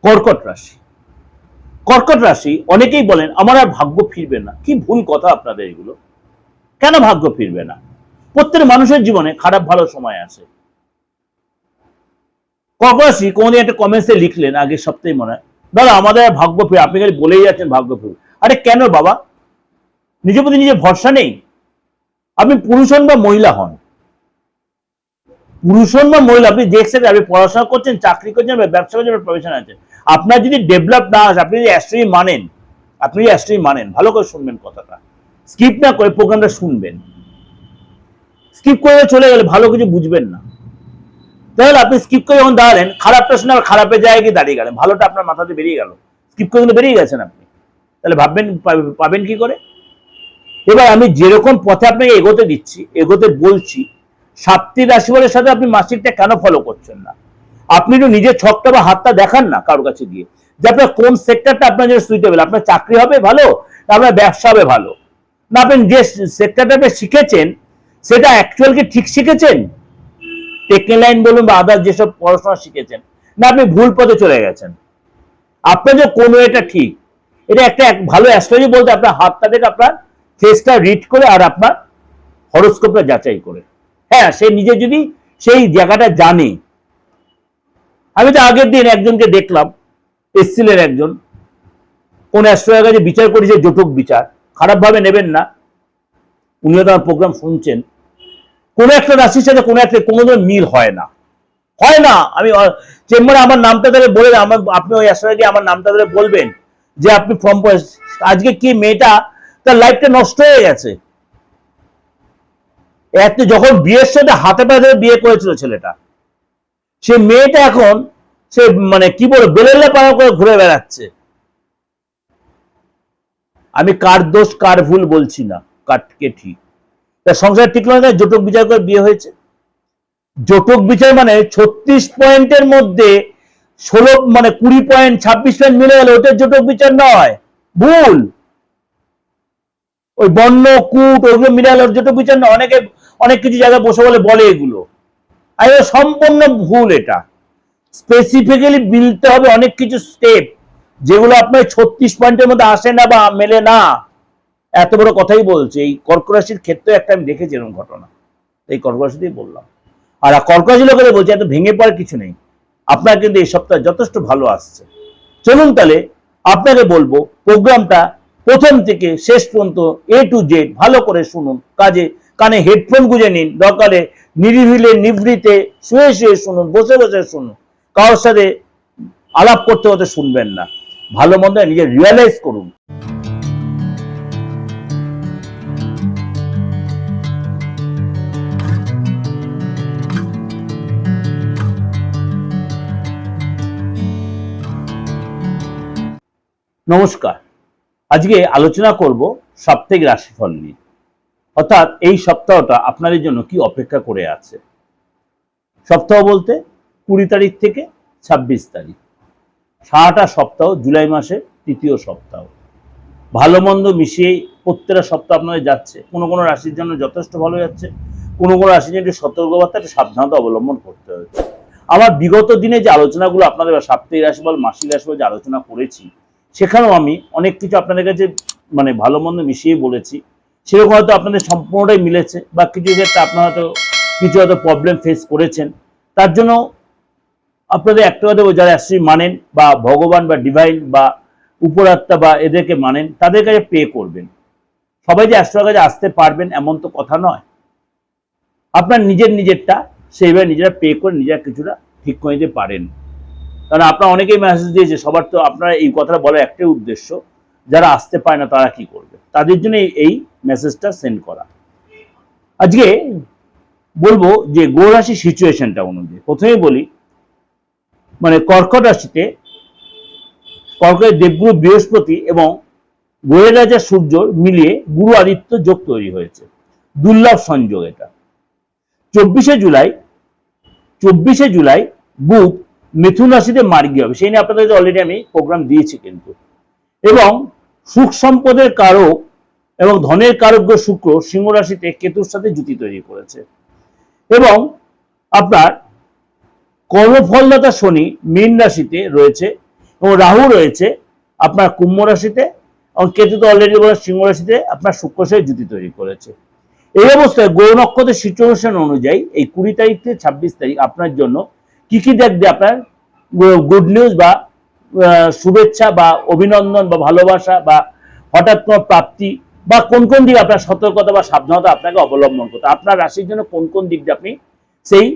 কর্কট রাশি। কর্কট রাশি অনেকেই বলেন আমার আর ভাগ্য ফিরবে না। কি ভুল কথা আপনাদের এগুলো। কেন ভাগ্য ফিরবে না? প্রত্যেক মানুষের জীবনে খারাপ ভালো সময় আসে। কর্কট রাশি কোনদিন একটা কমেন্টসে লিখলেন আগের সপ্তাহে মনে হয়, দাদা আমাদের ভাগ্য ফিরে, আপনি খালি বলেই যাচ্ছেন ভাগ্য ফিরবে। আরে কেন বাবা? নিজের প্রতি নিজের ভরসা নেই? আপনি পুরুষ হন বা মহিলা হন, পুরুষ হন বা মহিলা, আপনি দেখছেন, আপনি পড়াশোনা করছেন, চাকরি করছেন, ব্যবসা করছেন, প্রফেশন আছে, আপনার যদি ডেভেলপ না আসে, আপনি যদি অ্যাস্ট্রোলজি মানেন, আপনি যদি অ্যাস্ট্রোলজি মানেন, ভালো করে শুনবেন কথাটা, স্কিপ না করে প্রোগ্রামটা শুনবেন। স্কিপ করে চলে গেলে ভালো কিছু বুঝবেন না। তাহলে আপনি স্কিপ করে যখন দাঁড়ালেন, খারাপটা শুনে আবার খারাপের জায়গায় গিয়ে দাঁড়িয়ে গেলেন, ভালোটা আপনার মাথাতে বেরিয়ে গেল, স্কিপ করে বেরিয়ে গেছেন আপনি, তাহলে ভাববেন পাবেন কি করে? এবার আমি যেরকম পথে আপনাকে এগোতে দিচ্ছি, এগোতে বলছি, সাতটি রাশিফলের সাথে আপনি মাসিকটা কেন ফলো করছেন না? আপনি তো নিজের ছকটা বা হাতটা দেখান না কারোর কাছে গিয়ে, যে আপনার কোন সেক্টরটা আপনার জন্য সুইটেবল, আপনার চাকরি হবে ভালো, না আপনার ব্যবসা হবে ভালো, না আপনি যে সেক্টরটা আপনি শিখেছেন সেটা অ্যাকচুয়াল কি ঠিক শিখেছেন, টেকনিক্যাল লাইন বলুন বা আদার যেসব পড়াশোনা শিখেছেন, না আপনি ভুল পথে চলে গেছেন। আপনার যে কোন এটা ঠিক, এটা একটা ভালো অ্যাস্ট্রোলজি বলতে আপনার হাতটা দেখে, আপনার ফেসটা রিড করে, আর আপনার হরোস্কোপটা যাচাই করে। হ্যাঁ, সে নিজে যদি সেই জায়গাটা জানে। আমি তো আগের দিন একজনকে দেখলাম, এসছিলেন একজন, কোন অ্যাস্ট্রোলজার কাছে বিচার করেছে, জটক বিচার, খারাপ ভাবে নেবেন না, উনিও তো আমার প্রোগ্রাম শুনছেন। কোন একটা রাশির সাথে কোন একটা কোনোদিন মিল হয় না, হয় না। আমি চেম্বারে আমার নামটা ধরে বলে, আপনি ওই অ্যাস্ট্রোলজারকে আমার নামটা ধরে বলবেন যে আপনি ফর্ম, আজকে কি মেয়েটা তার লাইফটা নষ্ট হয়ে গেছে। যখন বিয়ের সাথে হাতে পায়ে ধরে বিয়ে করেছিল ছেলেটা, সে মেয়েটা এখন সে মানে কি বলবো, বেলেলে পাড়া করে ঘুরে বেড়াচ্ছে। আমি কার দোষ কার ভুল বলছি না, কাটকে ঠিক, তার সংসার ঠিক নয়, জটক বিচার করে বিয়ে হয়েছে। জটক বিচার মানে 36 পয়েন্টের মধ্যে 16 মানে 20 পয়েন্ট 26 পয়েন্ট মিলে গেল, ওটা জটক বিচার নয়, ভুল। ওই বর্ণ কূট ওইগুলো মিলে গেল, জটক বিচার নয়। অনেকে অনেক কিছু জায়গায় বসে বলে এগুলো, আর সম্পূর্ণ ভুল। এটা স্পেসিফিক্যালি মিলতে হবে অনেক কিছু স্টেপ, যেগুলো আপনার 36 পয়েন্টের মধ্যে আসে না বা মেলে না। এত বড় কথাই বলছে। এই কর্কট রাশির ক্ষেত্রে একটা আমি দেখেছি এরকম ঘটনা, এই কর্কট রাশিতেই বললাম। আর কর্কট রাশি লোকেদের বলছে এত ভেঙে পড়ার কিছু নেই, আপনার কিন্তু এই সপ্তাহে যথেষ্ট ভালো আসছে। চলুন তাহলে আপনাকে বলবো, প্রোগ্রামটা প্রথম থেকে শেষ পর্যন্ত A to Z ভালো করে শুনুন, কানে হেডফোন গুঁজে নিন, দরকারে নিরিবিলি নিভৃতে শুয়ে শুয়ে শুনুন, বসে বসে শুনুন, কারোর সাথে আলাপ করতে হতে শুনবেন না। ভালো মন্দ নিজে রিয়েলাইজ করুন। নমস্কার, আজকে আলোচনা করব সাপ্তাহিক রাশিফল নিয়ে, অর্থাৎ এই সপ্তাহটা আপনাদের জন্য কি অপেক্ষা করে আছে। সপ্তাহ বলতে 20 তারিখ থেকে 26 তারিখ, সারাটা সপ্তাহ, জুলাই মাসের তৃতীয় সপ্তাহ। ভালো মন্দ মিশিয়ে প্রত্যেকটা সপ্তাহ আপনাদের যাচ্ছে। কোনো কোনো রাশির জন্য যথেষ্ট ভালো যাচ্ছে, কোনো কোনো রাশির জন্য একটু সতর্কবার্তা, একটু সাবধানতা অবলম্বন করতে হচ্ছে। আমার বিগত দিনে যে আলোচনাগুলো আপনাদের সাপ্তাহিক রাশিফল মাসিক রাশিফল যে আলোচনা করেছি, সেখানেও আমি অনেক কিছু আপনাদের কাছে মানে ভালো মন্দ মিশিয়ে বলেছি। সেরকম হয়তো আপনাদের সম্পূর্ণটাই মিলেছে, বা কিছু ক্ষেত্রে আপনারা হয়তো কিছু হয়তো প্রবলেম ফেস করেছেন। তার জন্য আপনাদের একটা কথা, যারা অ্যাস্ট্রোলজি মানেন বা ভগবান বা ডিভাইন বা উপরাত্মা বা এদেরকে মানেন, তাদের কাছে পে করবেন। সবাই যে অ্যাস্ট্রোলজির কাছে আসতে পারবেন এমন তো কথা নয়। আপনার নিজেরটা সেইভাবে নিজেরা পে করে নিজেরা কিছুটা ঠিক করে দিতে পারেন। কারণ আপনারা অনেকেই মেসেজ দিয়েছে, সবার তো আপনারা এই কথাটা বলার একটাই উদ্দেশ্য, যারা আসতে পারে না তারা কি করবে, তাদের জন্য এই মেসেজটা সেন্ড করা। আজকে বলবো যে গ্রহ রাশি সিচুয়েশনটা অনুযায়ী, প্রথমেই বলি মানে কর্কট রাশিতে কর্কটের দেবগুরু বৃহস্পতি এবং গ্রহের রাজা সূর্য মিলিয়ে গুরু আদিত্য যোগ তৈরি হয়েছে, দুর্লভ সংযোগ এটা। 24শে জুলাই বুধ মিথুন রাশিতে মার্গী হবে, সেই নিয়ে আপনাদের অলরেডি আমি প্রোগ্রাম দিয়েছি কিন্তু। এবং সুখ সম্পদের কারক এবং ধনের কারক শুক্র সিংহ রাশিতে কেতুর সাথে জুতি তৈরি করেছে। এবং আপনার কর্মফলদাতা শনি মীন রাশিতে রয়েছে এবং রাহু রয়েছে আপনার কুম্ভ রাশিতে, এবং কেতু তো অলরেডি সিংহ রাশিতে আপনার শুক্র সাথে জুতি তৈরি করেছে। এই অবস্থায় গ্রহ নক্ষত্রের সিচুয়েশন অনুযায়ী এই 20 তারিখ থেকে 26 তারিখ আপনার জন্য কি কি দেখবে আপনার গুড নিউজ বা শুভেচ্ছা বা অভিনন্দন বা ভালোবাসা বা হঠাৎ কোনো প্রাপ্তি, বা কোন কোন দিকে আপনার সতর্কতা বা সাবধানতা আপনাকে অবলম্বন করতে, আপনার রাশির জন্য কোন কোন দিক দিয়ে আপনি সেই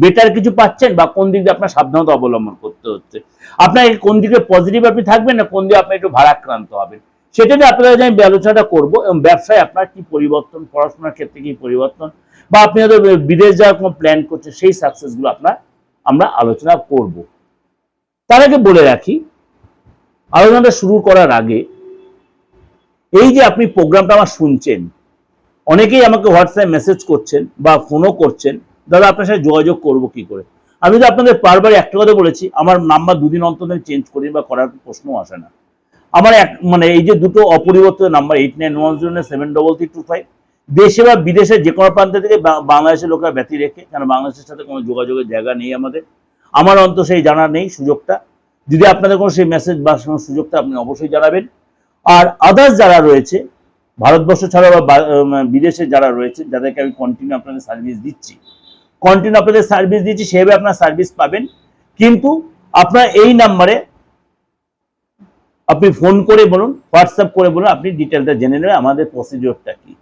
বেটার কিছু পাচ্ছেন বা কোন দিক দিয়ে আপনার সাবধানতা অবলম্বন করতে হচ্ছে, আপনাকে কোন দিকে পজিটিভ আপনি থাকবেন না কোন দিকে আপনি একটু ভারাক্রান্ত হবেন, সেটা নিয়ে আপনাদের আমি আলোচনাটা করবো। এবং ব্যবসায় আপনার কি পরিবর্তন, পড়াশোনার ক্ষেত্রে কি পরিবর্তন, বা আপনি হয়তো বিদেশ যাওয়ার কোনো প্ল্যান করছেন, সেই সাকসেসগুলো আমরা আলোচনা করব। তার আগে বলে রাখি, আলোচনাটা শুরু করার আগে, এই যে আপনি প্রোগ্রামটা আমার শুনছেন, অনেকেই আমাকে হোয়াটসঅ্যাপ মেসেজ করছেন বা ফোনও করছেন, দাদা আপনার সাথে যোগাযোগ করবো কি করে। আমি তো আপনাদের বারবার একটা কথা বলেছি, আমার নাম্বার দুদিন অন্তর চেঞ্জ করি বা করার প্রশ্নও আসে না। আমার মানে এই যে দুটো অপরিবর্তিত নাম্বার 8910733325, দেশে বা বিদেশে যে কোনো প্রান্ত থেকে বাংলাদেশের লোকেরা ব্যতি রেখে, কেন বাংলাদেশের সাথে কোনো যোগাযোগের জায়গা নেই আমার অন্তত সেই জানা নেই সুযোগটা। যদি আপনাদের কোনো সেই মেসেজ বা সুযোগটা আপনি অবশ্যই জানাবেন। আর আদার্স যারা রয়েছে ভারতবর্ষ ছাড়া বা বিদেশে যারা রয়েছে, যাদেরকে আমি কন্টিনিউ আপনাদের সার্ভিস দিচ্ছি, সেভাবে আপনার সার্ভিস পাবেন। কিন্তু আপনার এই নাম্বারে আপনি ফোন করে বলুন, হোয়াটসঅ্যাপ করে বলুন, আপনি ডিটেলটা জেনে নেবেন আমাদের প্রসিডিওরটা কি।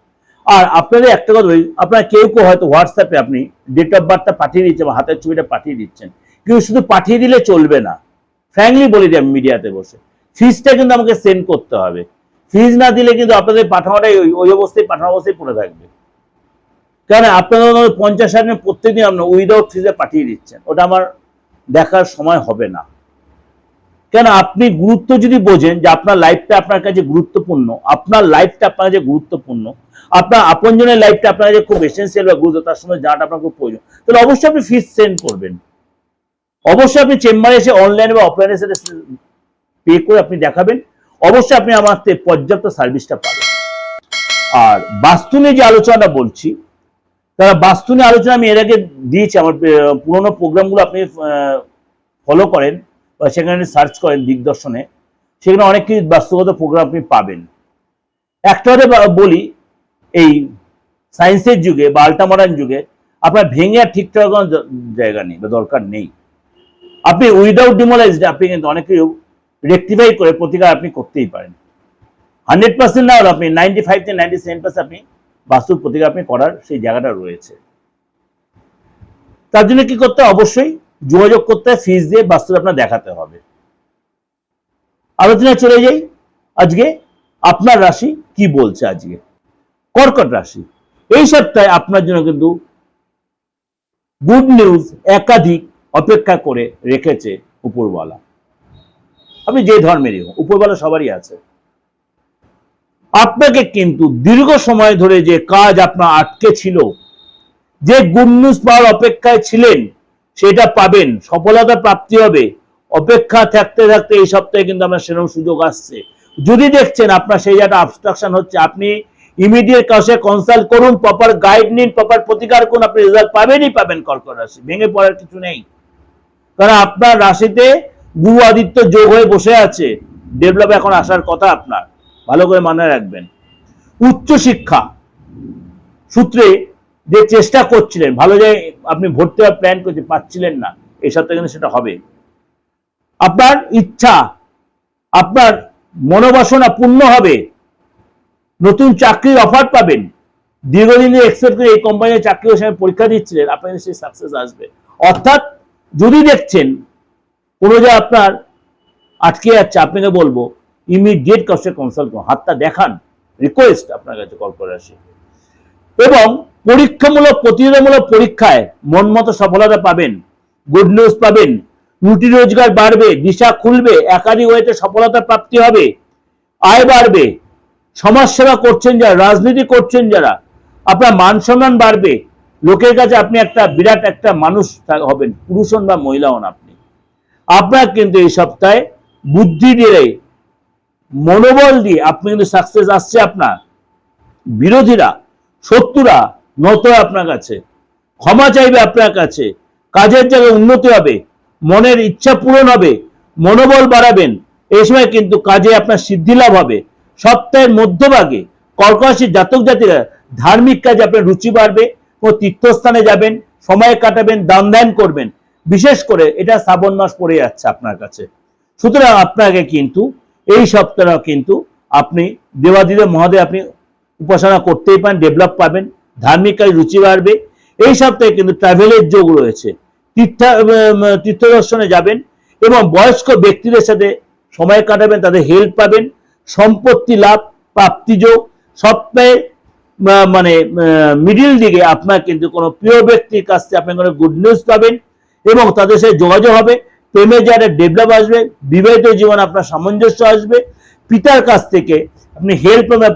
আর আপনাদের একটা কথা বলি, আপনারা কেউ হয়তো হোয়াটসঅ্যাপে আপনি ডেট অফ বার্থটা পাঠিয়ে দিচ্ছেন বা হাতের ছবিটা পাঠিয়ে দিচ্ছেন, কিন্তু শুধু পাঠিয়ে দিলে চলবে না। ফ্র্যাঙ্কলি বলে দিই আমি মিডিয়াতে বসে, ফিজটা কিন্তু আমাকে সেন্ড করতে হবে। ফিজ না দিলে কিন্তু আপনাদের পাঠানোটাই ওই অবস্থায় পাঠানো অবস্থায় পড়ে থাকবে। কারণ আপনাদের 50-60 প্রত্যেকদিন আপনার উইদাউট ফিজে পাঠিয়ে দিচ্ছেন, ওটা আমার দেখার সময় হবে না। কেন আপনি গুরুত্ব যদি বোঝেন যে আপনার লাইফটা আপনার কাছে গুরুত্বপূর্ণ, আপনার লাইফটা আপনার কাছে গুরুত্বপূর্ণ, আপনার আপনজনের লাইফটা আপনার কাছে খুব এসেন্সিয়াল বা গুরুত্ব, তার সঙ্গে জানাটা আপনার খুব প্রয়োজন, তাহলে অবশ্যই আপনি ফিজ সেন্ড করবেন। অবশ্যই আপনি চেম্বারে এসে অনলাইনে বা অফলাইনে সেটা পে করে আপনি দেখাবেন, অবশ্যই আপনি আমার পর্যাপ্ত সার্ভিসটা পাবেন। আর বাস্তু নিয়ে যে আলোচনাটা বলছি, তারা বাস্তু নিয়ে আলোচনা আমি এর আগে দিয়েছি, আমার পুরোনো প্রোগ্রামগুলো আপনি ফলো করেন বা সেখানে সার্চ করেন দিগদর্শনে, সেখানে অনেক কিছু বাস্তুগত প্রোগ্রাম আপনি পাবেন। একটা বলি, এই সায়েন্সের যুগে বা আল্ট্রা মডার্ন যুগে আপনার ভেঙে আর ঠিকঠাক কোনো জায়গা নেই বা দরকার নেই। আপনি উইদাউট ডিমোলাইজড আপনি কিন্তু অনেক কিছু রেকটিফাই করে প্রতিকার আপনি করতেই পারেন। 100% না হলে আপনি 95 থেকে 97% আপনি বাস্তুর প্রতিকার আপনি করার সেই জায়গাটা রয়েছে। তার জন্য কি করতে, অবশ্যই যোগাযোগ করতে, ফিজ দিয়ে বাস্তুর আপনার দেখাতে হবে। আলোচনা চলে যাই। আজকে আপনার রাশি কি বলছে। আজকে কর্কট রাশি, এই সপ্তাহে আপনার জন্য কিন্তু গুড নিউজ একাধিক অপেক্ষা করে রেখেছে উপরওয়ালা। আপনি যে ধর্মেরই হোক, উপরওয়ালা সবারই আছে। আপনাকে কিন্তু দীর্ঘ সময় ধরে যে কাজ আপনার আটকে ছিল, যে গুড নিউজ পাওয়ার অপেক্ষায় ছিলেন, সেটা পাবেন, সফলতা প্রাপ্তি হবে। অপেক্ষা থাকতে থাকতে এই সপ্তাহে কিন্তু আপনার সেরকম সুযোগ আসছে। যদি দেখছেন আপনার সেই জায়গাটা অবস্ট্রাকশন হচ্ছে, আপনি ইমিডিয়েট কাউকে কনসাল্ট করুন, প্রপার গাইড নিন, প্রপার প্রতিকার করুন, আপনি রেজাল্ট পাবেনই পাবেন। কর্কট রাশি ভেঙে পড়ার কিছু নেই, কারণ আপনার রাশিতে গুরু আদিত্য যোগ হয়ে বসে আছে। ডেভেলপ এখন আসার কথা আপনার, ভালো করে মনে রাখবেন। উচ্চ শিক্ষা সূত্রে যে চেষ্টা করছিলেন, ভালো জায়গায় আপনি ভর্তি হওয়ার প্ল্যান করতে পারছিলেন না, এই সপ্তাহে কিন্তু সেটা হবে। আপনার ইচ্ছা, আপনার মনোবাসনা পূর্ণ হবে, নতুন চাকরির অফার পাবেন। দীর্ঘদিন এক্সপেক্ট করে এই কোম্পানির চাকরি হিসেবে পরীক্ষা দিচ্ছিলেন, আপনার সেই সাকসেস আসবে। অর্থাৎ যদি দেখছেন কোনো যে আপনার আটকে যাচ্ছে, আপনাকে বলবো ইমিডিয়েট কাউকে কনসাল্ট করুন, হাতটা দেখান, রিকোয়েস্ট আপনার কাছে কর্কট রাশি। এবং পরীক্ষামূলক প্রতিযোগিতামূলক পরীক্ষায় মন মতো সফলতা পাবেন, গুড নিউজ পাবেন, রুটি রোজগার বাড়বে, দিশা খুলবে, একাধিক ওয়েতে সফলতা প্রাপ্তি হবে, আয় বাড়বে। সমাজসেবা করছেন যারা, রাজনীতি করছেন যারা, আপনার মান সম্মান বাড়বে। লোকের কাছে আপনি একটা বিরাট একটা মানুষ হবেন, পুরুষ হন বা মহিলা হন আপনি। আপনার কিন্তু এই সপ্তাহে বুদ্ধি দিয়ে, মনোবল দিয়ে আপনি কিন্তু সাকসেস আসছে। আপনার বিরোধীরা, শত্রুরা নত আপনার কাছে, ক্ষমা চাইবে আপনার কাছে, কাজের জায়গায় উন্নতি হবে, মনের ইচ্ছা পূরণ হবে, মনোবল বাড়াবেন। এই সময় কিন্তু কাজে আপনার সিদ্ধি লাভ হবে। সপ্তাহের মধ্যভাগে কর্কট রাশির জাতক জাতিরা ধার্মিক কাজে আপনার রুচি বাড়বে ও তীর্থস্থানে যাবেন, সময় কাটাবেন, দান ধ্যান করবেন। বিশেষ করে এটা শ্রাবণ মাস পড়ে যাচ্ছে আপনার কাছে, সুতরাং আপনাকে কিন্তু এই সপ্তাহে কিন্তু আপনি দেবাদিদেব মহাদেব আপনি উপাসনা করতেই পারেন, ডেভেলপ পাবেন, ধার্মিক কাজে রুচি বাড়বে। এই সপ্তাহে কিন্তু ট্রাভেলের যোগ রয়েছে, তীর্থ দর্শনে যাবেন এবং বয়স্ক ব্যক্তিদের সাথে সময় কাটাবেন, তাদের হেল্প পাবেন, সম্পত্তি লাভ, প্রাপ্তিযোগ। সপ্তাহে মানে মিডিল দিকে আপনার কিন্তু কোনো প্রিয় ব্যক্তির কাছ থেকে আপনি কোনো গুড নিউজ পাবেন এবং তাদের সাথে যোগাযোগ হবে, প্রেমে যারা ডেভেলপ আসবে, বিবাহিত জীবন আপনার সামঞ্জস্য আসবে, পিতার কাছ থেকে আপনি হেল্প পাবেন,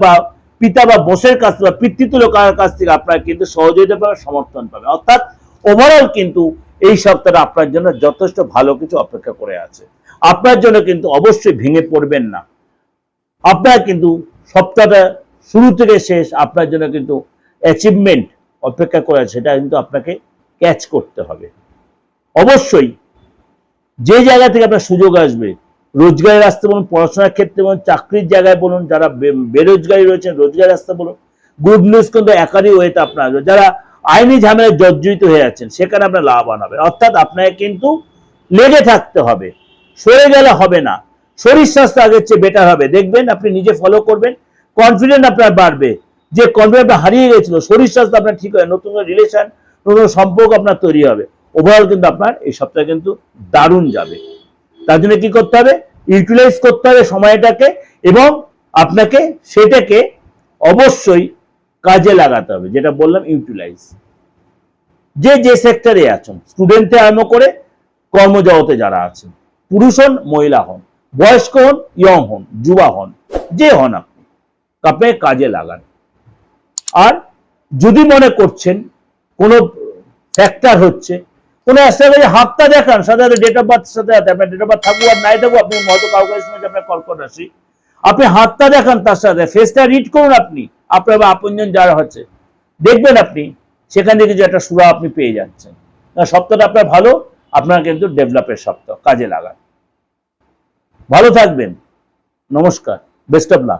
পিতা বা বসের কাছ থেকে বা পিতৃতুল্য কারোর কাছ থেকে আপনার কিন্তু সহযোগিতা পাবেন, সমর্থন পাবেন। অর্থাৎ ওভারঅল কিন্তু এই সপ্তাহটা আপনার জন্য যথেষ্ট ভালো কিছু অপেক্ষা করে আছে। আপনার জন্য কিন্তু অবশ্যই ভেঙে পড়বেন না। আপনার কিন্তু সপ্তাহটা শুরু থেকে শেষ আপনার জন্য কিন্তু অ্যাচিভমেন্ট অপেক্ষা করে আছে, সেটা কিন্তু আপনাকে ক্যাচ করতে হবে। অবশ্যই যে জায়গা থেকে আপনার সুযোগ আসবে, রোজগারের রাস্তা বলুন, পড়াশোনার ক্ষেত্রে বলুন, চাকরির জায়গায় বলুন, যারা বেরোজগারি রয়েছেন রোজগারের রাস্তা বলুন, গুড নিউজ কিন্তু একারই ওয়েতে আপনার আসবে। যারা আইনি ঝামেলায় জর্জরিত হয়ে যাচ্ছেন সেখানে আপনার লাভবান হবে। অর্থাৎ আপনাকে কিন্তু লেগে থাকতে হবে, সরে গেলে হবে না। শরীর স্বাস্থ্য আগের চেয়ে বেটার হবে, দেখবেন আপনি নিজে ফলো করবেন, কনফিডেন্ট আপনার বাড়বে। যে কনফিডেন্ট হারিয়ে গেছিল, শরীর স্বাস্থ্য আপনার ঠিক হয়, নতুন রিলেশন, নতুন সম্পর্ক আপনার তৈরি হবে। ওভারঅল কিন্তু আপনার এই সপ্তাহে কিন্তু দারুণ যাবে। তার জন্য কি করতে হবে? ইউটিলাইজ করতে হবে সময়টাকে এবং আপনাকে সেটাকে অবশ্যই কাজে লাগাতে হবে। যেটা বললাম ইউটিলাইজ। যে সেক্টরে আছেন, স্টুডেন্ট থেকে আরম্ভ করে কর্মজগতে যারা আছেন, পুরুষ হন মহিলা হন, বয়স্ক হন ইয়ং হন যুবা হন, যে হন আপনি কাজে লাগান। আর যদি মনে করছেন কোনো ফ্যাক্টর হচ্ছে, কোনো অ্যাস্ট্রোলজি হাতটা দেখান, সাধারণত ডেট অফ বার্থ সাথে আপনার ডেট অফ বার্থ থাকুক আর নাই থাকুক, আপনি হয়তো কাউকে শুনেছেন আপনার কর্কট রাশি, আপনি হাতটা দেখান, তার সাথে ফেসটা রিড করুন, আপনি আপনার আপনজন যারা হচ্ছে দেখবেন আপনি সেখান থেকে যে একটা সুরা আপনি পেয়ে যাচ্ছেন। সপ্তাহটা আপনার ভালো, আপনার কিন্তু ডেভেলপের সপ্তাহ, কাজে লাগান। ভালো থাকবেন, নমস্কার, বেস্ট অফ লাক।